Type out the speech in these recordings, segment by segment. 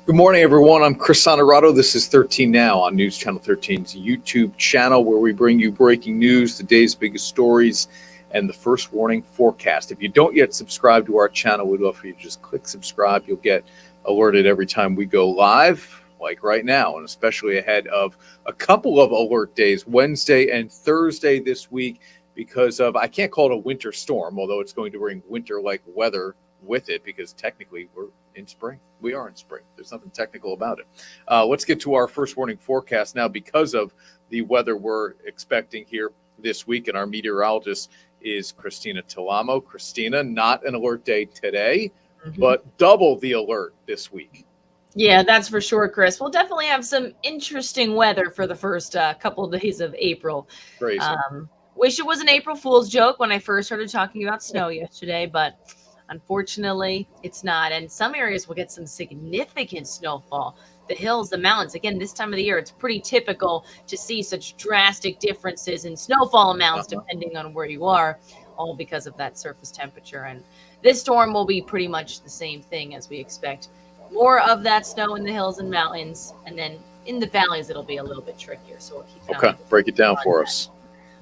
Good morning, everyone. I'm Chris Honorato. This is 13 Now on News Channel 13's YouTube channel, where we bring you breaking news, the day's biggest stories, and the first warning forecast. If you don't yet subscribe to our channel, we'd love for you to just click subscribe. You'll get alerted every time we go live, like right now, and especially ahead of a couple of alert days, Wednesday and Thursday this week, because of, I can't call it a winter storm, although it's going to bring winter-like weather with it, because technically we're in spring. We are in spring. There's nothing technical about it. Let's get to our first warning forecast now because of the weather we're expecting here this week. And our meteorologist is Christina Talamo. Christina, not an alert day today, but double the alert this week. Yeah, that's for sure, Chris. We'll definitely have some interesting weather for the first couple of days of April. Crazy. Wish it was an April Fool's joke when I first started talking about snow yesterday, but unfortunately, it's not. And some areas will get some significant snowfall. The hills, the mountains, again, this time of the year, it's pretty typical to see such drastic differences in snowfall amounts depending on where you are, all because of that surface temperature. And this storm will be pretty much the same thing as we expect. More of that snow in the hills and mountains, and then in the valleys, it'll be a little bit trickier. So we'll keep Okay, break it down for us.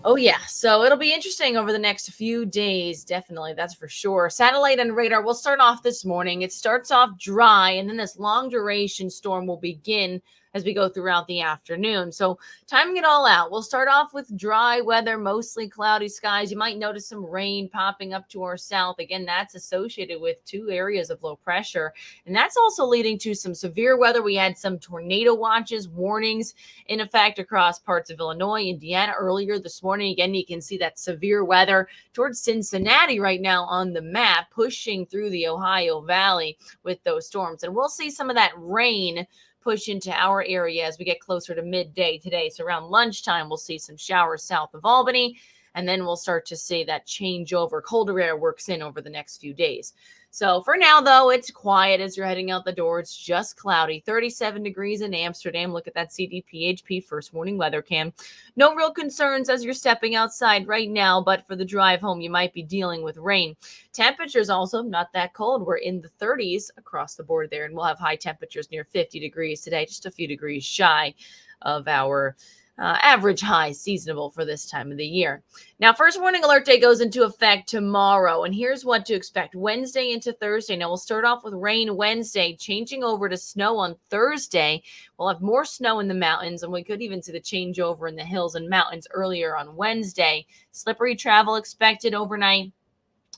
Oh, yeah. So it'll be interesting over the next few days. Definitely. That's for sure. Satellite and radar. We'll start off this morning. It starts off dry, and then this long duration storm will begin as we go throughout the afternoon. So timing it all out, we'll start off with dry weather, mostly cloudy skies. You might notice some rain popping up to our south. Again, that's associated with two areas of low pressure. And that's also leading to some severe weather. We had some tornado watches, warnings in effect across parts of Illinois, Indiana earlier this morning. Again, you can see that severe weather towards Cincinnati right now on the map, pushing through the Ohio Valley with those storms. And we'll see some of that rain push into our area as we get closer to midday today. So around lunchtime, we'll see some showers south of Albany, and then we'll start to see that changeover. Colder air works in over the next few days. So for now, though, it's quiet as you're heading out the door. It's just cloudy. 37 degrees in Amsterdam. Look at that CDPHP first warning weather cam. No real concerns as you're stepping outside right now, but for the drive home, you might be dealing with rain. Temperatures also not that cold. We're in the 30s across the board there, and we'll have high temperatures near 50 degrees today, just a few degrees shy of our average high seasonable for this time of the year. Now, first warning alert day goes into effect tomorrow, and here's what to expect Wednesday into Thursday. Now, we'll start off with rain Wednesday, changing over to snow on Thursday. We'll have more snow in the mountains, and we could even see the changeover in the hills and mountains earlier on Wednesday. Slippery travel expected overnight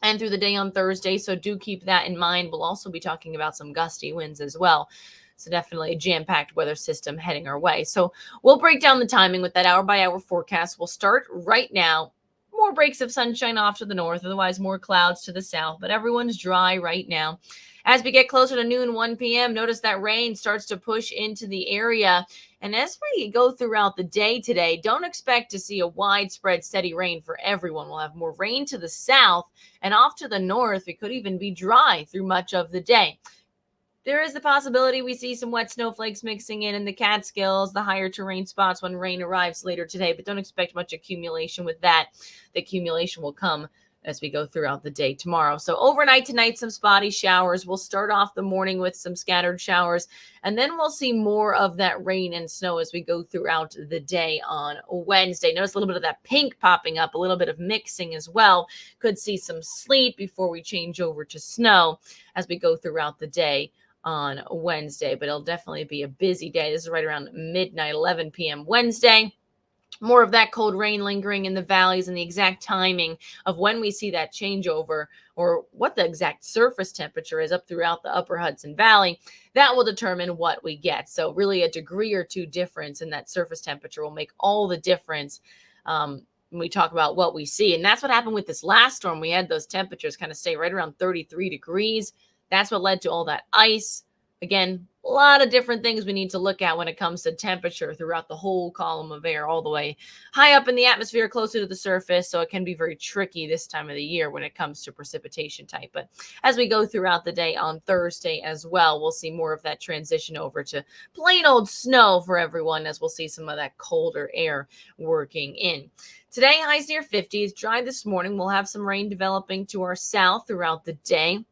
and through the day on Thursday, so do keep that in mind. We'll also be talking about some gusty winds as well. So definitely a jam-packed weather system heading our way. So we'll break down the timing with that hour-by-hour forecast. We'll start right now. More breaks of sunshine off to the north, otherwise more clouds to the south, but everyone's dry right now. As we get closer to noon, 1 p.m., notice that rain starts to push into the area. And as we go throughout the day today, don't expect to see a widespread steady rain for everyone. We'll have more rain to the south and off to the north. It could even be dry through much of the day. There is the possibility we see some wet snowflakes mixing in the Catskills, the higher terrain spots when rain arrives later today, but don't expect much accumulation with that. The accumulation will come as we go throughout the day tomorrow. So overnight tonight, some spotty showers. We'll start off the morning with some scattered showers, and then we'll see more of that rain and snow as we go throughout the day on Wednesday. Notice a little bit of that pink popping up, a little bit of mixing as well. Could see some sleet before we change over to snow as we go throughout the day on Wednesday, but it'll definitely be a busy day. This is right around midnight, 11 p.m. Wednesday. More of that cold rain lingering in the valleys, and the exact timing of when we see that changeover or what the exact surface temperature is up throughout the upper Hudson Valley, that will determine what we get. So really a degree or two difference in that surface temperature will make all the difference when we talk about what we see. And that's what happened with this last storm. We had those temperatures kind of stay right around 33 degrees. That's what led to all that ice. Again, a lot of different things we need to look at when it comes to temperature throughout the whole column of air, all the way high up in the atmosphere, closer to the surface. So it can be very tricky this time of the year when it comes to precipitation type. But as we go throughout the day on Thursday as well, we'll see more of that transition over to plain old snow for everyone, as we'll see some of that colder air working in. Today, highs near 50s, dry this morning. We'll have some rain developing to our south throughout the day.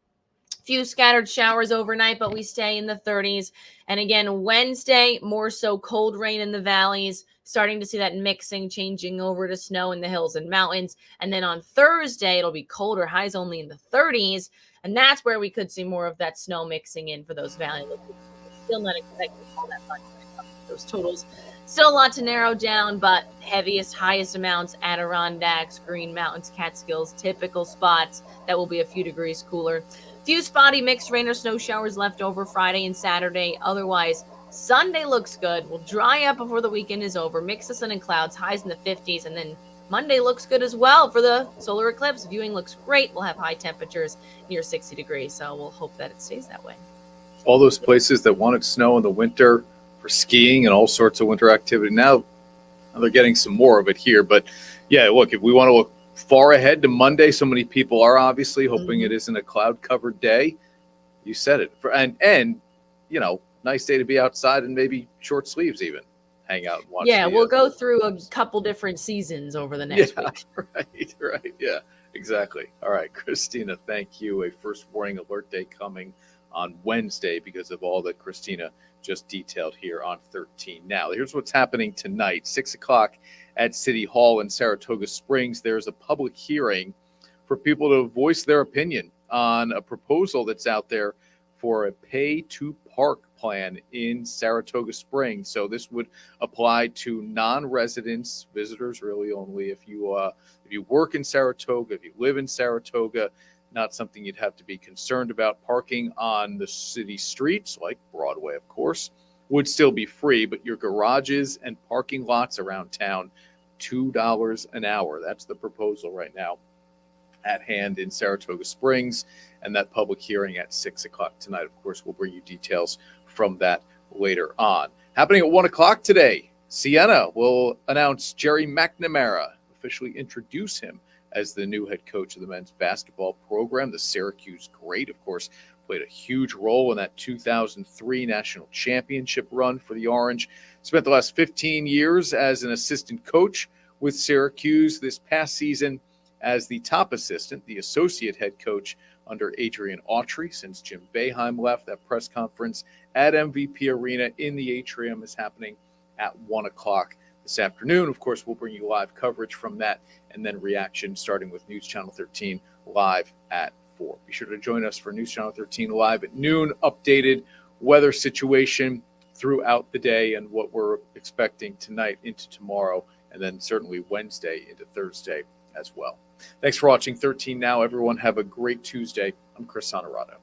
Few scattered showers overnight, but we stay in the 30s. And again, Wednesday, more so cold rain in the valleys, starting to see that mixing, changing over to snow in the hills and mountains. And then on Thursday, it'll be colder, highs only in the 30s. And that's where we could see more of that snow mixing in for those valley locations. Still not expecting all that much when it comes to those totals. Still a lot to narrow down, but heaviest, highest amounts, Adirondacks, Green Mountains, Catskills, typical spots that will be a few degrees cooler. Few spotty mixed rain or snow showers left over Friday and Saturday. Otherwise, Sunday looks good. We'll dry up before the weekend is over. Mix the sun and clouds, highs in the 50s. And then Monday looks good as well for the solar eclipse. Viewing looks great. We'll have high temperatures near 60 degrees. So we'll hope that it stays that way. All those places that wanted snow in the winter for skiing and all sorts of winter activity, now they're getting some more of it here. But yeah, look, if we want to look far ahead to Monday, so many people are obviously hoping it isn't a cloud-covered day. You said it. And you know, nice day to be outside and maybe short sleeves even. Hang out and watch. Yeah, we'll go through a couple different seasons over the next week. Right. Yeah, exactly. All right, Christina, thank you. A first warning alert day coming on Wednesday because of all that Christina just detailed here on 13 Now. Here's what's happening tonight, 6 o'clock at City Hall in Saratoga Springs. There's a public hearing for people to voice their opinion on a proposal that's out there for a pay-to-park plan in Saratoga Springs. So this would apply to non-residents, visitors really only. If you work in Saratoga, if you live in Saratoga, not something you'd have to be concerned about. Parking on the city streets, like Broadway, of course, would still be free, but your garages and parking lots around town, $2 an hour. That's the proposal right now at hand in Saratoga Springs, and that public hearing at 6 o'clock tonight. Of course, we'll bring you details from that later on. Happening at 1 o'clock today, Siena will announce Gerry McNamara, officially introduce him as the new head coach of the men's basketball program. The Syracuse great, of course, played a huge role in that 2003 national championship run for the Orange. Spent the last 15 years as an assistant coach with Syracuse. This past season as the top assistant, the associate head coach under Adrian Autry since Jim Boeheim left. That press conference at MVP Arena in the atrium is happening at 1 o'clock this afternoon. Of course, we'll bring you live coverage from that and then reaction starting with News Channel 13 live at 4. Be sure to join us for News Channel 13 live at noon, updated weather situation throughout the day and what we're expecting tonight into tomorrow, and then certainly Wednesday into Thursday as well. Thanks for watching 13 Now, everyone. Have a great Tuesday. I'm Chris Sonerato.